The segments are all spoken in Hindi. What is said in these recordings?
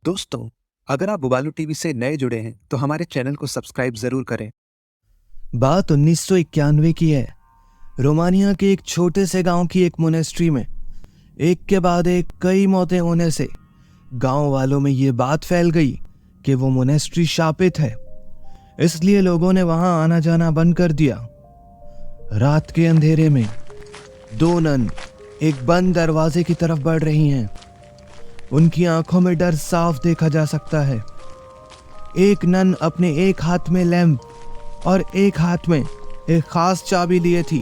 दोस्तों, अगर आप बुबालू टीवी से नए जुड़े हैं तो हमारे चैनल को सब्सक्राइब जरूर करें। बात 1991 की है। रोमानिया के एक छोटे से गांव की एक मोनेस्ट्री में एक के बाद एक कई मौतें होने से गांव वालों में ये बात फैल गई कि वो मोनेस्ट्री शापित है। इसलिए लोगों ने वहां आना जाना बंद कर दिया। रात के अंधेरे में दो नन एक बंद दरवाजे की तरफ बढ़ रही हैं। उनकी आंखों में डर साफ देखा जा सकता है। एक नन अपने एक हाथ में लैंप और एक हाथ में एक खास चाबी लिए थी।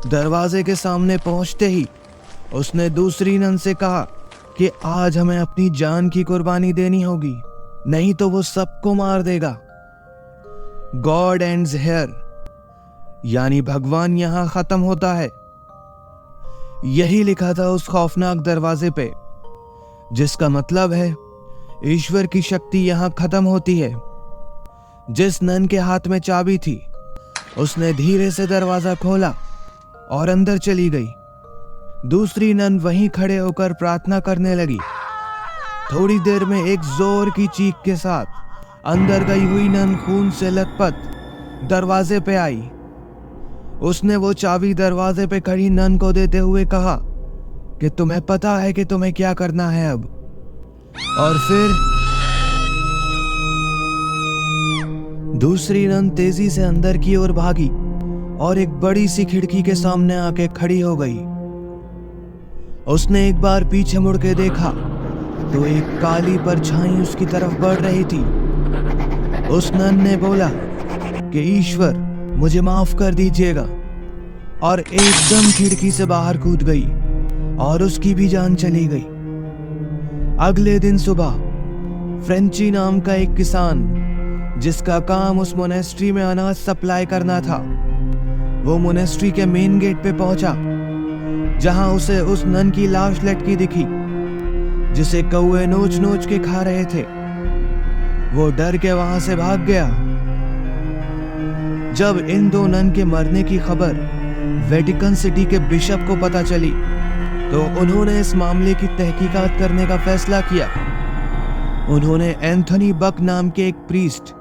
दरवाजे के सामने पहुंचते ही उसने दूसरी नन से कहा कि आज हमें अपनी जान की कुर्बानी देनी होगी, नहीं तो वो सबको मार देगा। गॉड एंड्स हियर, यानी भगवान यहां खत्म होता है, यही लिखा था उस खौफनाक दरवाजे पे, जिसका मतलब है ईश्वर की शक्ति यहां खत्म होती है। जिस नन के हाथ में चाबी थी उसने धीरे से दरवाजा खोला और अंदर चली गई। दूसरी नन वहीं खड़े होकर प्रार्थना करने लगी। थोड़ी देर में एक जोर की चीख के साथ अंदर गई हुई नन खून से लथपथ दरवाजे पे आई। उसने वो चाबी दरवाजे पे खड़ी नन को देते हुए कहा कि तुम्हें पता है कि तुम्हें क्या करना है अब। और फिर दूसरी नन तेजी से अंदर की ओर भागी और एक बड़ी सी खिड़की के सामने आके खड़ी हो गई। उसने एक बार पीछे मुड़ के देखा तो एक काली परछाई उसकी तरफ बढ़ रही थी। उस नन ने बोला कि ईश्वर मुझे माफ कर दीजिएगा, और एकदम खिड़की से बाहर कूद गई और उसकी भी जान चली गई। अगले दिन सुबह फ्रेंची नाम का एक किसान, जिसका काम उस मोनेस्ट्री में अनाज सप्लाई करना था, वो मोनेस्ट्री के मेन गेट पे पहुंचा, जहां उसे उस नन की लाश लटकी दिखी जिसे कौवे नोच नोच के खा रहे थे। वो डर के वहां से भाग गया। जब इन दो नन के मरने की खबर वेटिकन सिटी के बिशप को पता चली तो उन्होंने इस मामले की तहकीकात करने का फैसला किया। उन्होंने एंथनी बक नाम के एक प्रीस्ट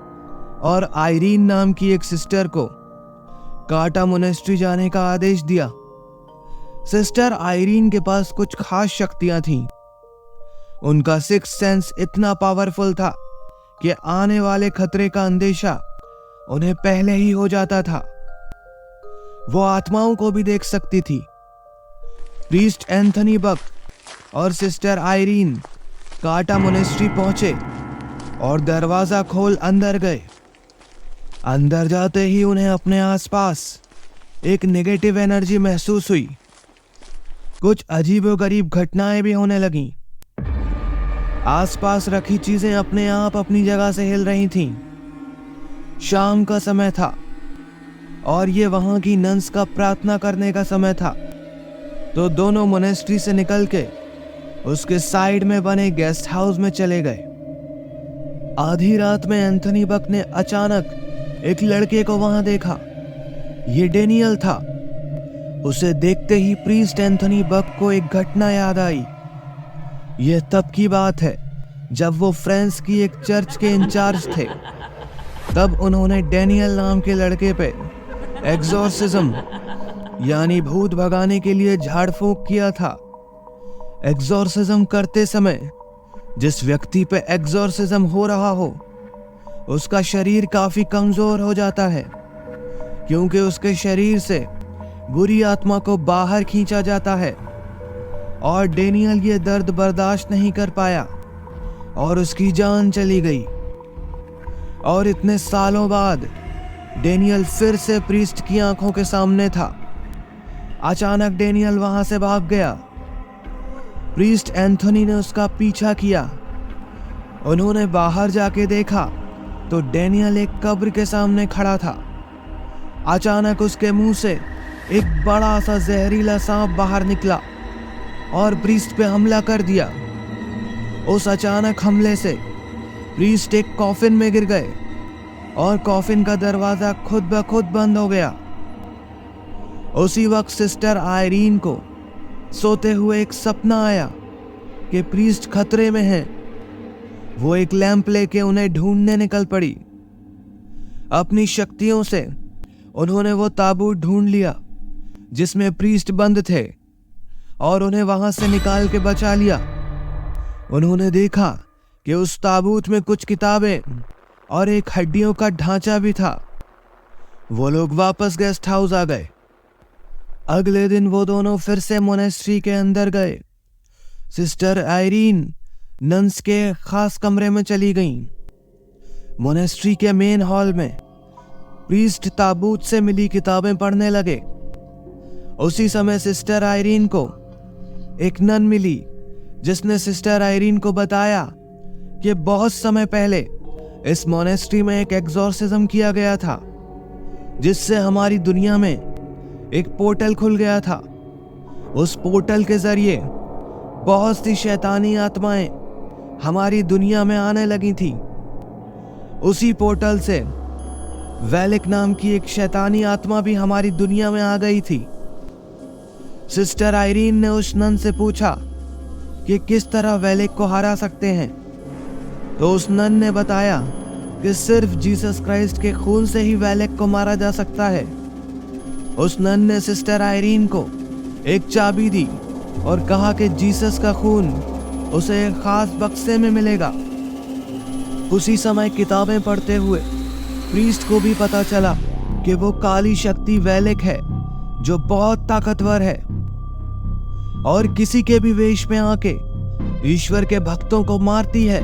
और आयरीन नाम की एक सिस्टर को काटा मोनेस्ट्री जाने का आदेश दिया। सिस्टर आयरीन के पास कुछ खास शक्तियां थीं। उनका सिक्स्थ सेंस इतना पावरफुल था कि आने वाले खतरे का अंदेशा उन्हें पहले ही हो जाता था। वो आत्माओं को भी देख सकती थी। प्रीस्ट एंथनी बक और सिस्टर आयरीन काटा मोनेस्ट्री पहुंचे और दरवाजा खोल अंदर गए। अंदर जाते ही उन्हें अपने आसपास एक नेगेटिव एनर्जी महसूस हुई। कुछ अजीबोगरीब घटनाएं भी होने लगीं। आसपास रखी चीजें अपने आप अपनी जगह से हिल रही थीं। शाम का समय था और ये वहां की नन्स का प्रार्थना करने का समय था। तो दोनों मोनेस्ट्री से निकल के उसके साइड में बने गेस्ट हाउस में चले गए। आधी रात में एंथनी बक ने अचानक एक लड़के को वहां देखा। ये डेनियल था। उसे देखते ही प्रीस्ट एंथनी बक को एक घटना याद आई। यह तब की बात है जब वो फ्रांस की एक चर्च के इंचार्ज थे। तब उन्होंने डेनियल नाम के लड़के पे एग्जॉर्सिज्म यानी भूत भगाने के लिए झाड़ फूंक किया था। एग्जॉर्सिज्म करते समय जिस व्यक्ति पे एग्जॉर्सिज्म हो रहा हो उसका शरीर काफी कमजोर हो जाता है, क्योंकि उसके शरीर से बुरी आत्मा को बाहर खींचा जाता है। और डेनियल ये दर्द बर्दाश्त नहीं कर पाया और उसकी जान चली गई। और इतने सालों बाद डेनियल फिर से प्रीस्ट की आंखों के सामने था। अचानक डेनियल वहां से भाग गया। प्रीस्ट एंथनी ने उसका पीछा किया। उन्होंने बाहर जाके देखा तो डेनियल एक कब्र के सामने खड़ा था। अचानक उसके मुंह से एक बड़ा सा जहरीला सांप बाहर निकला और प्रीस्ट पे हमला कर दिया। उस अचानक हमले से प्रीस्ट एक कॉफिन में गिर गए और कॉफिन का दरवाजा खुद ब खुद बंद हो गया। उसी वक्त सिस्टर आयरीन को सोते हुए एक सपना आया कि प्रीस्ट खतरे में है वो एक लैंप लेके उन्हें ढूंढने निकल पड़ी। अपनी शक्तियों से उन्होंने वो ताबूत ढूंढ लिया जिसमें प्रीस्ट बंद थे और उन्हें वहां से निकाल के बचा लिया। उन्होंने देखा कि उस ताबूत में कुछ किताबें और एक हड्डियों का ढांचा भी था। वो लोग वापस गेस्ट हाउस आ गए। अगले दिन वो दोनों फिर से मोनेस्ट्री के अंदर गए। सिस्टर आयरीन नन्स के खास कमरे में चली गईं। मोनेस्ट्री के मेन हॉल में प्रीस्ट ताबूत से मिली किताबें पढ़ने लगे। उसी समय सिस्टर आयरीन को एक नन मिली जिसने सिस्टर आयरीन को बताया कि बहुत समय पहले इस मोनेस्ट्री में एक एग्जॉर्सिज्म किया गया था जिससे हमारी दुनिया में एक पोर्टल खुल गया था। उस पोर्टल के जरिए बहुत सी शैतानी आत्माएं हमारी दुनिया में आने लगी थी। उसी पोर्टल से वेलिक नाम की एक शैतानी आत्मा भी हमारी दुनिया में आ गई थी। सिस्टर आयरीन ने उस नन से पूछा कि किस तरह वेलिक को हरा सकते हैं, तो उस नन ने बताया कि सिर्फ जीसस क्राइस्ट के खून से ही वेलिक को मारा जा सकता है। उस नन ने सिस्टर आयरीन को एक चाबी दी और कहा कि जीसस का खून उसे एक खास बक्से में मिलेगा। उसी समय किताबें पढ़ते हुए प्रीस्ट को भी पता चला कि वो काली शक्ति वेलिक है जो बहुत ताकतवर है और किसी के भी वेश में आके ईश्वर के भक्तों को मारती है।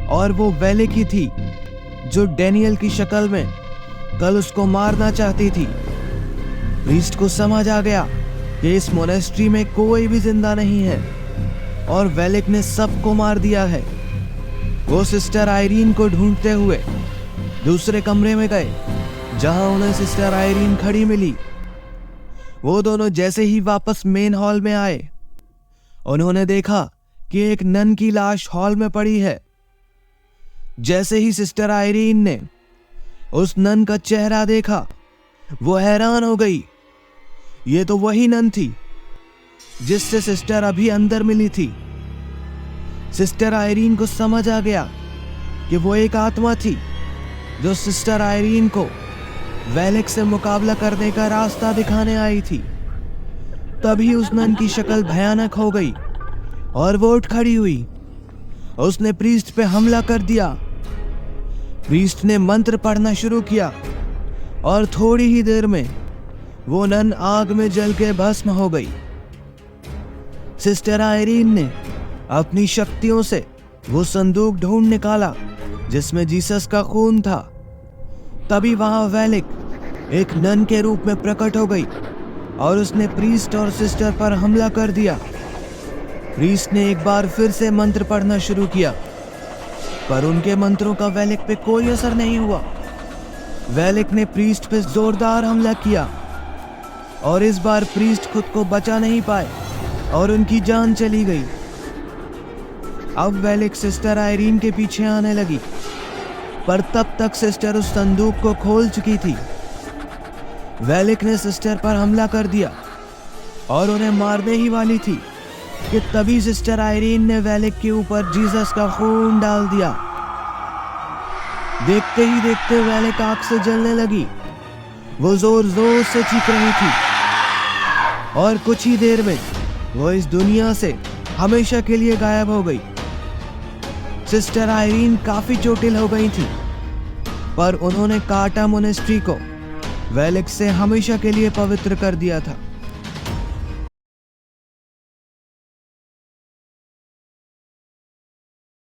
और वो वेलिक ही थी जो डैनियल की शक्ल में कल उसको मारना चाहती थी। प्रीस्ट को समझ आ गया कि इस मोनेस्ट्री में कोई भी जिंदा नहीं है और वेलिक ने सबको मार दिया है। वो सिस्टर आयरीन को ढूंढते हुए दूसरे कमरे में गए जहां उन्हें सिस्टर आयरीन खड़ी मिली। वो दोनों जैसे ही वापस मेन हॉल में आए, उन्होंने देखा कि एक नन की लाश हॉल में पड़ी है। जैसे ही सिस्टर आयरीन ने उस नन का चेहरा देखा, वो हैरान हो गई। ये तो वही नन थी जिससे सिस्टर अभी अंदर मिली थी। सिस्टर आयरीन को समझ आ गया कि वो एक आत्मा थी जो सिस्टर आयरीन को वेलिक से मुकाबला करने का रास्ता दिखाने आई थी। तभी उस नन की शक्ल भयानक हो गई और वो उठ खड़ी हुई। उसने प्रीस्ट पे हमला कर दिया। प्रीस्ट ने मंत्र पढ़ना शुरू किया और थोड़ी ही देर में वो नन आग में जल के भस्म हो गई। सिस्टर आयरीन ने अपनी शक्तियों से वो संदूक ढूंढ निकाला जिसमें जीसस का खून था। तभी वहां वेलिक एक नन के रूप में प्रकट हो गई और उसने प्रीस्ट और सिस्टर पर हमला कर दिया। प्रीस्ट ने एक बार फिर से मंत्र पढ़ना शुरू किया, पर उनके मंत्रों का वेलिक पे कोई असर नहीं हुआ। वेलिक ने प्रीस्ट पे जोरदार हमला किया और इस बार प्रीस्ट खुद को बचा नहीं पाए और उनकी जान चली गई। अब वेलिक सिस्टर आयरीन के पीछे आने लगी, पर तब तक सिस्टर उस संदूक को खोल चुकी थी। वेलिक ने सिस्टर पर हमला कर दिया और उन्हें मारने ही वाली थी कि तभी सिस्टर आयरीन ने वेलिक के ऊपर जीसस का खून डाल दिया। देखते ही देखते वेलिक आग से जलने लगी। वो जोर जोर से चीख रही थी और कुछ ही देर में वो इस दुनिया से हमेशा के लिए गायब हो गई। सिस्टर आयरीन काफी चोटिल हो गई थी, पर उन्होंने कार्टा मोनेस्ट्री को वेलिक से हमेशा के लिए पवित्र कर दिया था।